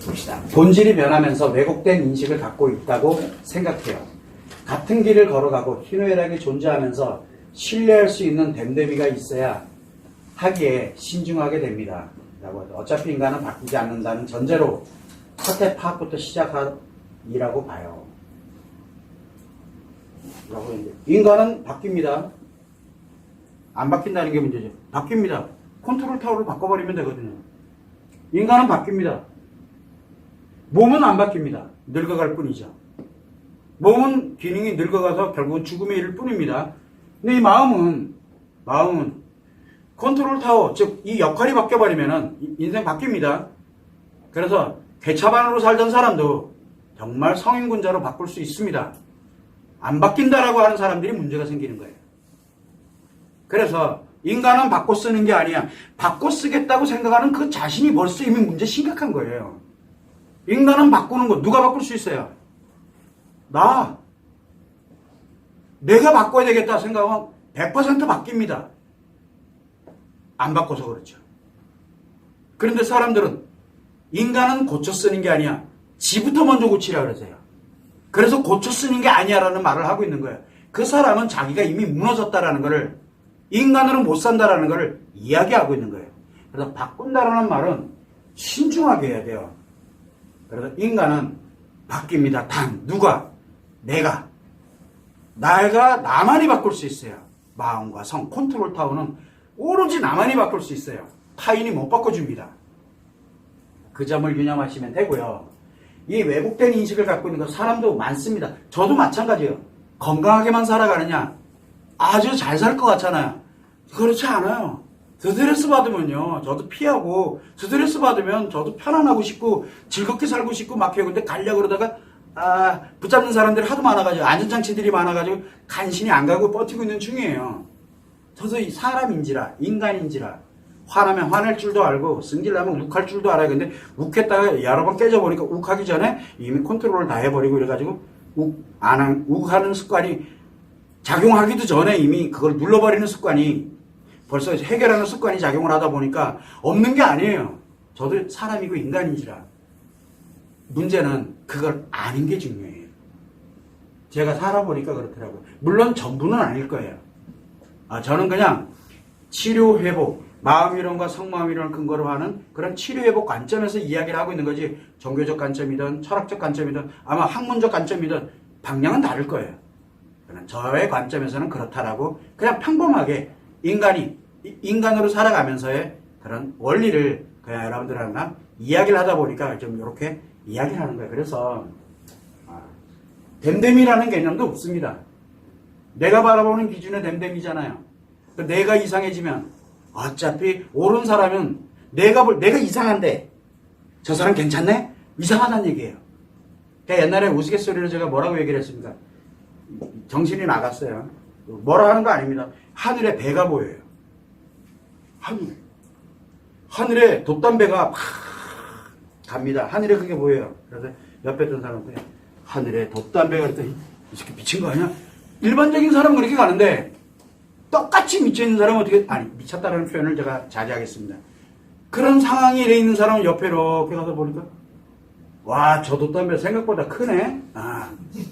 봅시다. 본질이 변하면서 왜곡된 인식을 갖고 있다고 생각해요. 같은 길을 걸어가고 희노애락이 존재하면서 신뢰할 수 있는 댐데미가 있어야 하기에 신중하게 됩니다. 어차피 인간은 바뀌지 않는다는 전제로 사태 파악부터 시작이라고 봐요. 인간은 바뀝니다. 안 바뀐다는 게 문제죠. 바뀝니다. 컨트롤 타워를 바꿔버리면 되거든요. 인간은 바뀝니다. 몸은 안 바뀝니다. 늙어갈 뿐이죠. 몸은 기능이 늙어가서 결국은 죽음에 이를 뿐입니다. 근데 이 마음은 컨트롤 타워, 즉 이 역할이 바뀌어버리면 인생 바뀝니다. 그래서 괴차반으로 살던 사람도 정말 성인군자로 바꿀 수 있습니다. 안 바뀐다라고 하는 사람들이 문제가 생기는 거예요. 그래서 인간은 바꿔 쓰는 게 아니야. 바꿔 쓰겠다고 생각하는 그 자신이 벌써 이미 문제 심각한 거예요. 인간은 바꾸는 거 누가 바꿀 수 있어요? 내가 바꿔야 되겠다 생각하면 100% 바뀝니다. 안 바꿔서 그렇죠. 그런데 사람들은 인간은 고쳐 쓰는 게 아니야. 지부터 먼저 고치라 그러세요. 그래서 고쳐 쓰는 게 아니야라는 말을 하고 있는 거예요. 그 사람은 자기가 이미 무너졌다라는 거를, 인간으로 못 산다라는 거를 이야기하고 있는 거예요. 그래서 바꾼다라는 말은 신중하게 해야 돼요. 그래서 인간은 바뀝니다. 단 누가? 내가 나만이 바꿀 수 있어요. 마음과 성, 컨트롤 타워는 오로지 나만이 바꿀 수 있어요. 타인이 못 바꿔줍니다. 그 점을 유념하시면 되고요. 이 왜곡된 인식을 갖고 있는 거 사람도 많습니다. 저도 마찬가지예요. 건강하게만 살아가느냐? 아주 잘 살 것 같잖아요. 그렇지 않아요. 스트레스 받으면요, 저도 피하고, 스트레스 받으면 저도 편안하고 싶고 즐겁게 살고 싶고 막 해요. 근데 가려고 그러다가 붙잡는 사람들이 하도 많아가지고, 안전장치들이 많아가지고 간신히 안 가고 버티고 있는 중이에요. 저도 이 사람인지라, 인간인지라, 화나면 화낼 줄도 알고 승질나면 욱할 줄도 알아요. 근데 욱했다가 여러 번 깨져보니까 욱하기 전에 이미 컨트롤을 다 해버리고 이래가지고 욱하는 습관이 작용하기도 전에 이미 그걸 눌러버리는 습관이, 벌써 해결하는 습관이 작용을 하다 보니까 없는 게 아니에요. 저도 사람이고 인간인지라. 문제는 그걸 아는 게 중요해요. 제가 살아보니까 그렇더라고요. 물론 전부는 아닐 거예요. 저는 그냥 치료회복, 마음이론과 성마음이론을 근거로 하는 그런 치료회복 관점에서 이야기를 하고 있는 거지, 종교적 관점이든 철학적 관점이든 아마 학문적 관점이든 방향은 다를 거예요. 저의 관점에서는 그렇다라고 그냥 평범하게 인간으로 살아가면서의 그런 원리를 그냥 여러분들하고 이야기를 하다 보니까 좀 이렇게 이야기를 하는 거예요. 그래서 댐댐이라는 개념도 없습니다. 내가 바라보는 기준의 댐댐이잖아요. 내가 이상해지면 어차피 옳은 사람은 내가 이상한데 저 사람 괜찮네? 이상하다는 얘기예요. 그러니까 옛날에 우스갯소리로 제가 뭐라고 얘기를 했습니까? 정신이 나갔어요. 뭐라 하는 거 아닙니다. 하늘에 배가 보여요. 하늘에 돛담배가 막 갑니다. 하늘에 그게 보여요. 그래서 옆에 있던 사람한테 하늘에 돛담배가 그랬더니 이 새끼 미친 거 아니야? 일반적인 사람은 그렇게 가는데 똑같이 미쳐있는 사람은 어떻게, 미쳤다라는 표현을 제가 자제하겠습니다. 그런 상황에 있는 사람은 옆에 이렇게 가서 보니까 와, 저 돛담배 생각보다 크네?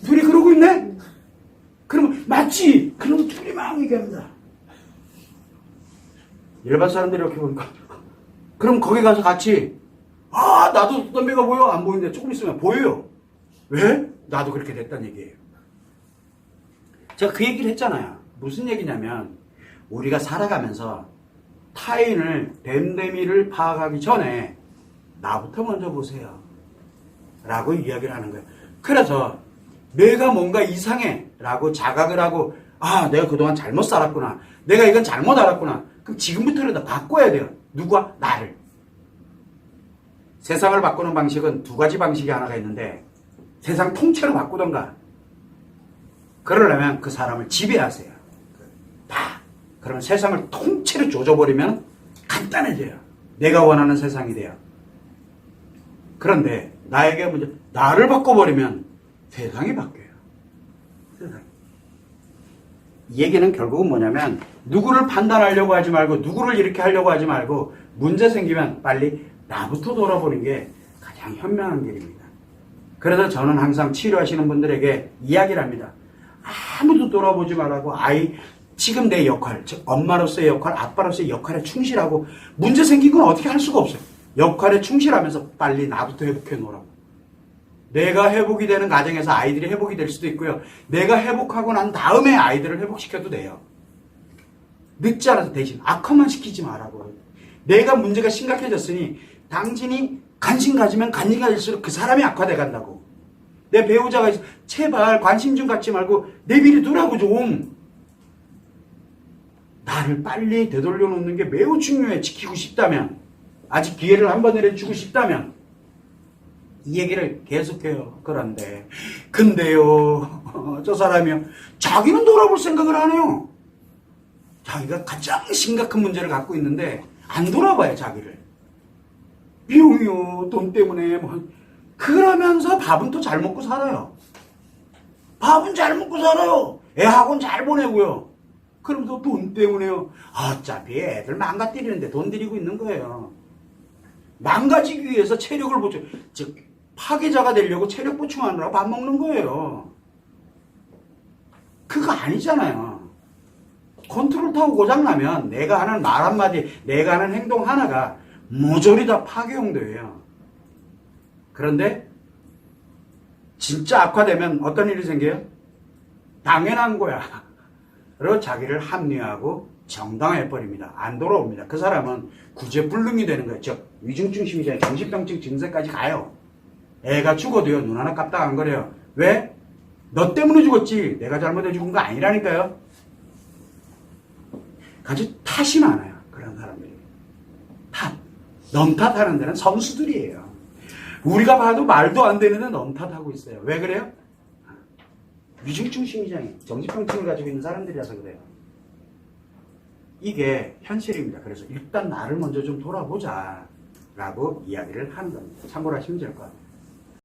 둘이 그러고 있네? 그러면 맞지? 그러면 둘이 막 얘기합니다. 일반 사람들이 이렇게 보니까 그럼 거기 가서 같이 나도 돛담배가 보여? 안 보이는데 조금 있으면 보여요. 왜? 나도 그렇게 됐다는 얘기예요. 제가 그 얘기를 했잖아요. 무슨 얘기냐면 우리가 살아가면서 타인을 댐댐이를 파악하기 전에 나부터 먼저 보세요 라고 이야기를 하는 거예요. 그래서 내가 뭔가 이상해 라고 자각을 하고 내가 그동안 잘못 살았구나, 내가 이건 잘못 알았구나, 그럼 지금부터라도 바꿔야 돼요. 누가? 나를. 세상을 바꾸는 방식은 두 가지 방식이 하나가 있는데, 세상 통째로 바꾸던가, 그러려면 그 사람을 지배하세요. 그러면 세상을 통째로 조져버리면 간단해져요. 내가 원하는 세상이 돼요. 그런데 나에게 먼저 나를 바꿔버리면 세상이 바뀌어요. 세상이. 이 얘기는 결국은 뭐냐면 누구를 판단하려고 하지 말고 누구를 이렇게 하려고 하지 말고 문제 생기면 빨리 나부터 돌아보는 게 가장 현명한 길입니다. 그래서 저는 항상 치료하시는 분들에게 이야기를 합니다. 아무도 돌아보지 말라고 지금 내 역할, 즉 엄마로서의 역할, 아빠로서의 역할에 충실하고 문제 생긴 건 어떻게 할 수가 없어요. 역할에 충실하면서 빨리 나부터 회복해 놓으라고. 내가 회복이 되는 과정에서 아이들이 회복이 될 수도 있고요. 내가 회복하고 난 다음에 아이들을 회복시켜도 돼요. 늦지 않아서 대신 악화만 시키지 말라고. 내가 문제가 심각해졌으니 당신이 관심 가지면 관심 가질수록 그 사람이 악화돼 간다고. 내 배우자가 있어. 제발 관심 좀 갖지 말고 내비를 두라고 좀. 나를 빨리 되돌려 놓는 게 매우 중요해. 지키고 싶다면. 아직 기회를 한 번이라도 주고 싶다면. 이 얘기를 계속해요. 그런데 근데요 저 사람이요 자기는 돌아볼 생각을 안 해요. 자기가 가장 심각한 문제를 갖고 있는데 안 돌아봐요. 자기를. 비용이요 돈 때문에 그러면서 밥은 또 잘 먹고 살아요. 밥은 잘 먹고 살아요. 애 학원 잘 보내고요. 그러면서 돈 때문에요. 어차피 애들 망가뜨리는데 돈 들이고 있는 거예요. 망가지기 위해서 체력을 보충, 즉 파괴자가 되려고 체력 보충하느라 밥 먹는 거예요. 그거 아니잖아요. 컨트롤 타워 고장나면 내가 하는 말 한마디, 내가 하는 행동 하나가 모조리 다 파괴 용도예요. 그런데 진짜 악화되면 어떤 일이 생겨요? 당연한 거야. 그리고 자기를 합리화하고 정당화해버립니다. 안 돌아옵니다. 그 사람은 구제불능이 되는 거예요. 즉 위중증 심리장 정신병증 증세까지 가요. 애가 죽어도요 눈 하나 깜딱 안 거려요. 왜? 너 때문에 죽었지 내가 잘못해 죽은 거 아니라니까요. 아주 탓이 많아요. 그런 사람들이. 탓. 넘탓하는 데는 선수들이에요. 우리가 봐도 말도 안 되는데 넘탓하고 있어요. 왜 그래요? 위중증 심리장애 정신병증을 가지고 있는 사람들이라서 그래요. 이게 현실입니다. 그래서 일단 나를 먼저 좀 돌아보자 라고 이야기를 하는 겁니다. 참고로 하시면 될 것 같아요.